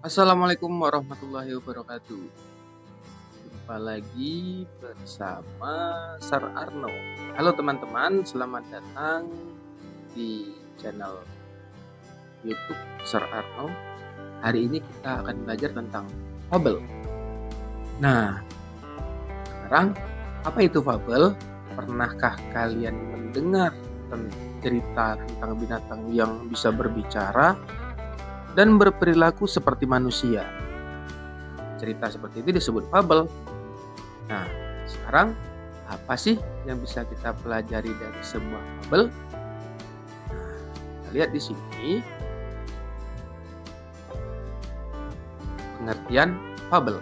Assalamualaikum warahmatullahi wabarakatuh. Jumpa lagi bersama Sir Arno. Halo teman-teman, selamat datang di channel YouTube Sir Arno. Hari ini kita akan belajar tentang fabel. Nah, sekarang apa itu fabel? Pernahkah kalian mendengar cerita tentang binatang yang bisa berbicara dan berperilaku seperti manusia? Cerita seperti itu disebut fabel. Nah, sekarang apa sih yang bisa kita pelajari dari sebuah fabel? Nah, kita lihat di sini pengertian fabel.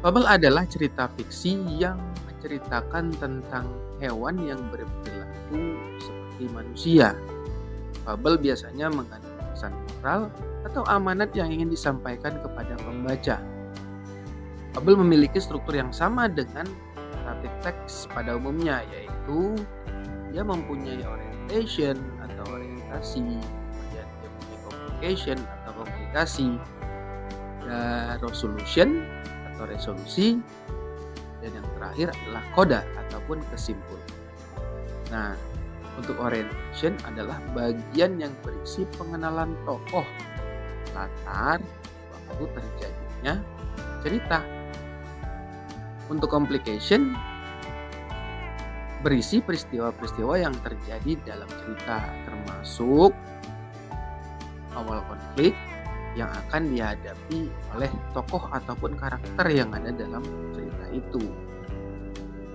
Fabel adalah cerita fiksi yang menceritakan tentang hewan yang berperilaku seperti manusia. Fabel biasanya mengandung pesan moral atau amanat yang ingin disampaikan kepada pembaca. Fabel memiliki struktur yang sama dengan narrative text pada umumnya, yaitu dia mempunyai orientation atau orientasi, kemudian dia mempunyai complication atau komplikasi, dan resolution atau resolusi, dan yang terakhir adalah koda ataupun kesimpulan. Nah, untuk orientation adalah bagian yang berisi pengenalan tokoh, latar, waktu terjadinya cerita. Untuk complication berisi peristiwa-peristiwa yang terjadi dalam cerita, termasuk awal konflik yang akan dihadapi oleh tokoh ataupun karakter yang ada dalam cerita itu.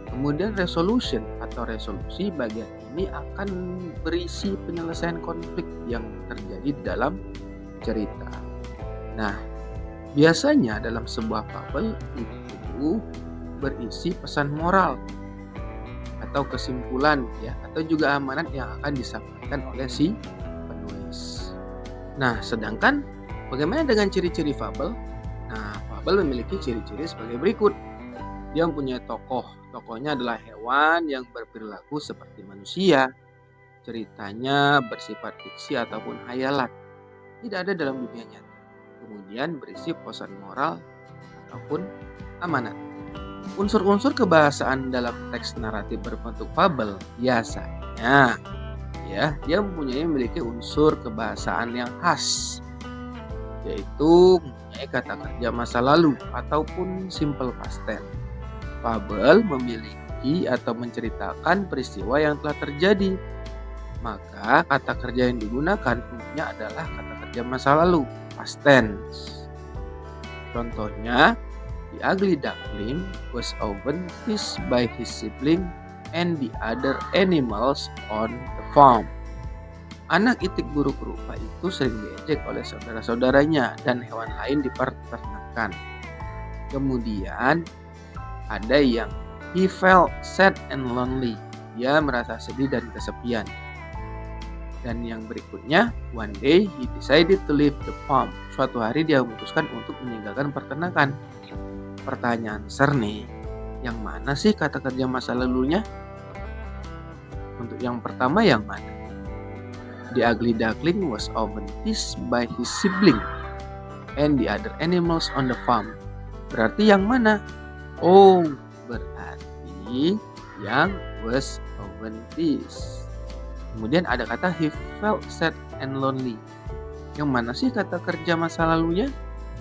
Kemudian resolution atau resolusi, bagian ini akan berisi penyelesaian konflik yang terjadi dalam cerita. Nah, biasanya dalam sebuah fabel itu berisi pesan moral atau kesimpulan ya, atau juga amanat yang akan disampaikan oleh si penulis. Nah, sedangkan bagaimana dengan ciri-ciri fabel? Nah, fabel memiliki ciri-ciri sebagai berikut. Dia mempunyai tokohnya adalah hewan yang berperilaku seperti manusia. Ceritanya bersifat fiksi ataupun hayalat, tidak ada dalam dunia nyata. Kemudian berisi pesan moral ataupun amanat. Unsur-unsur kebahasaan dalam teks naratif berbentuk fabel biasanya dia memiliki unsur kebahasaan yang khas, yaitu mempunyai kata kerja masa lalu ataupun simple past tense. Fabel memiliki atau menceritakan peristiwa yang telah terjadi, maka kata kerja yang digunakan umumnya adalah kata kerja masa lalu, past tense. Contohnya, the ugly duckling was often teased by his sibling and the other animals on the farm. Anak itik buruk rupa itu sering diejek oleh saudara-saudaranya dan hewan lain di peternakan. Kemudian ada yang he felt sad and lonely. Dia merasa sedih dan kesepian. Dan yang berikutnya, one day he decided to leave the farm. Suatu hari dia memutuskan untuk meninggalkan peternakan. Pertanyaan besar nih, yang mana sih kata kerja masa lalunya? Untuk yang pertama yang mana? The ugly duckling was often teased by his sibling and the other animals on the farm. Berarti yang mana? Oh, berarti yang was often teased. Kemudian ada kata he felt sad and lonely. Yang mana sih kata kerja masa lalunya?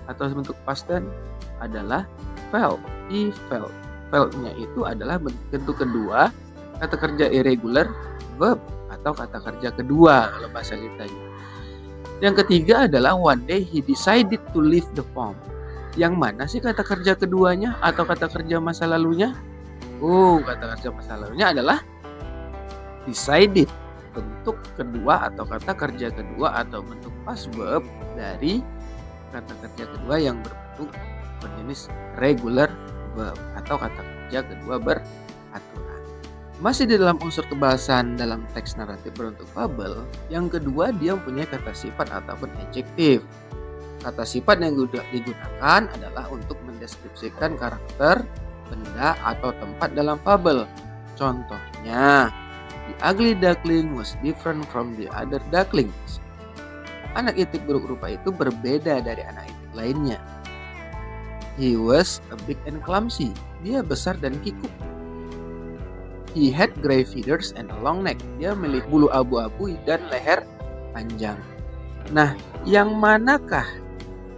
Atau bentuk past tense adalah felt. He felt. Felt-nya itu adalah bentuk kedua kata kerja irregular verb atau kata kerja kedua kalau bahasa kitanya. Yang ketiga adalah one day he decided to leave the farm. Yang mana sih kata kerja keduanya atau kata kerja masa lalunya? Oh, kata kerja masa lalunya adalah decided, bentuk kedua atau kata kerja kedua atau bentuk past verb dari kata kerja kedua yang berbentuk berjenis regular verb atau kata kerja kedua beraturan. Masih di dalam unsur kebahasaan dalam teks naratif berbentuk fabel, yang kedua dia mempunyai kata sifat ataupun adjektif. Kata sifat yang digunakan adalah untuk mendeskripsikan karakter, benda, atau tempat dalam fabel. Contohnya, the ugly duckling was different from the other ducklings. Anak itik buruk rupa itu berbeda dari anak itik lainnya. He was a big and clumsy. Dia besar dan kikuk. He had gray feathers and a long neck. Dia memiliki bulu abu-abu dan leher panjang. Nah, yang manakah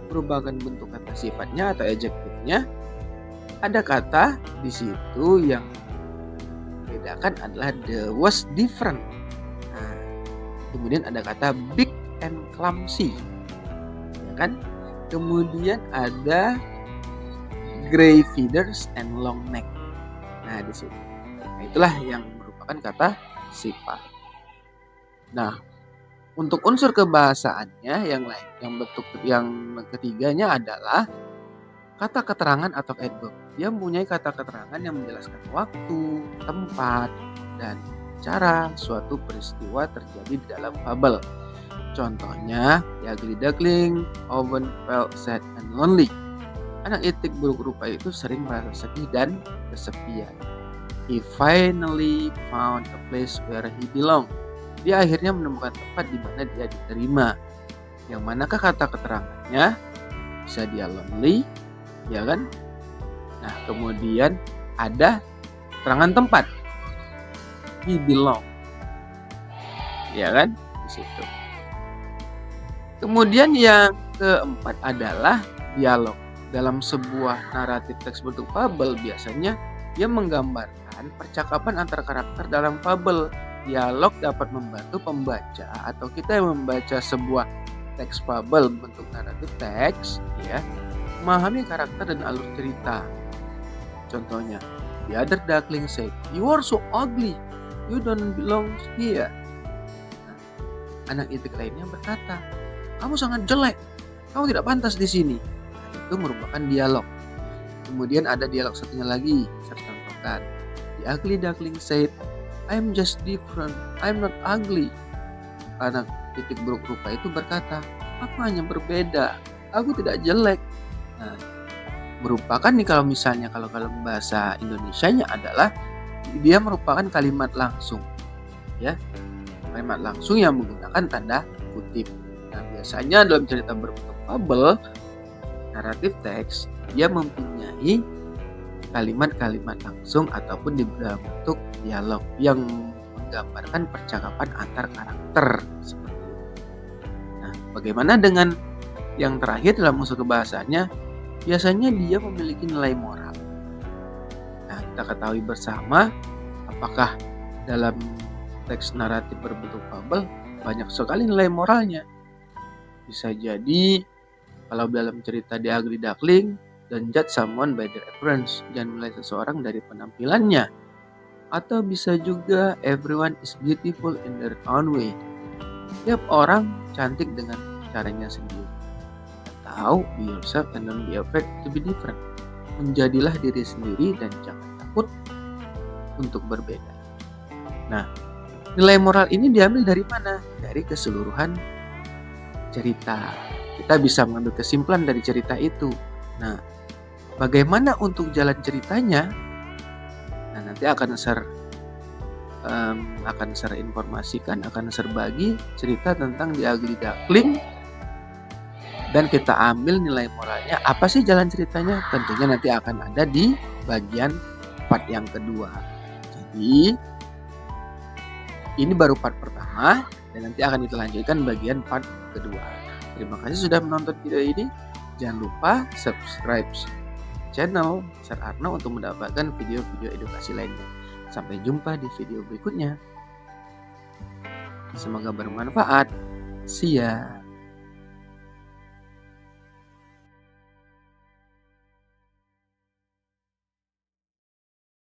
merupakan bentuk kata sifatnya atau adjektifnya? Ada kata di situ yang membedakan adalah the was different. Nah, kemudian ada kata big and clumsy, ya kan? Kemudian ada gray feathers and long neck. Nah, di situ. Nah, itulah yang merupakan kata sifat. Nah, untuk unsur kebahasaannya yang lain, yang bentuk yang ketiganya adalah kata keterangan atau adverb. Dia mempunyai kata keterangan yang menjelaskan waktu, tempat, dan cara suatu peristiwa terjadi di dalam fabel. Contohnya, The Ugly Duckling often felt sad and lonely. Anak itik buruk rupa itu sering merasa sedih dan kesepian. He finally found a place where he belonged. Dia akhirnya menemukan tempat di mana dia diterima. Yang manakah kata keterangannya? Bisa dia lonely, ya kan? Nah, kemudian ada keterangan tempat. He belong, ya kan? Di situ. Kemudian yang keempat adalah dialog. Dalam sebuah naratif teks bentuk fabel biasanya dia menggambarkan percakapan antar karakter dalam fabel. Dialog dapat membantu pembaca atau kita yang membaca sebuah teks fabel bentuk naratif teks, ya, memahami karakter dan alur cerita. Contohnya, the other duckling said, "You are so ugly, you don't belong here." Nah, anak itik lainnya berkata, "Kamu sangat jelek, kamu tidak pantas di sini." Nah, itu merupakan dialog. Kemudian ada dialog satunya lagi, saya contohkan. The ugly duckling said, "I'm just different, I'm not ugly." Anak itik buruk rupa itu berkata, "Aku hanya berbeda, aku tidak jelek." Nah, merupakan nih kalau misalnya kalau bahasa Indonesianya adalah dia merupakan kalimat langsung, ya, kalimat langsung yang menggunakan tanda kutip. Nah, biasanya dalam cerita berbentuk fabel, naratif teks, dia mempunyai kalimat-kalimat langsung ataupun di dalam bentuk dialog yang menggambarkan percakapan antar karakter seperti itu. Nah, bagaimana dengan yang terakhir dalam unsur kebahasaannya? Biasanya dia memiliki nilai moral. Nah, kita ketahui bersama apakah dalam teks naratif berbentuk fabel banyak sekali nilai moralnya. Bisa jadi kalau dalam cerita The Ugly Duckling, don't judge someone by their appearance, jangan menilai seseorang dari penampilannya. Atau bisa juga everyone is beautiful in their own way. Tiap orang cantik dengan caranya sendiri. Atau be yourself and don't be afraid to be different. Menjadilah diri sendiri dan jangan takut untuk berbeda. Nah, nilai moral ini diambil dari mana? Dari keseluruhan cerita. Kita bisa mengambil kesimpulan dari cerita itu. Nah, bagaimana untuk jalan ceritanya? Nah, nanti akan informasikan, akan bagi cerita tentang The Ugly Duckling. Dan kita ambil nilai moralnya. Apa sih jalan ceritanya? Tentunya nanti akan ada di bagian part yang kedua. Jadi, ini baru part pertama. Dan nanti akan kita lanjutkan bagian part kedua. Terima kasih sudah menonton video ini. Jangan lupa subscribe channel Sir Arno untuk mendapatkan video-video edukasi lainnya. Sampai jumpa di video berikutnya. Semoga bermanfaat. See ya.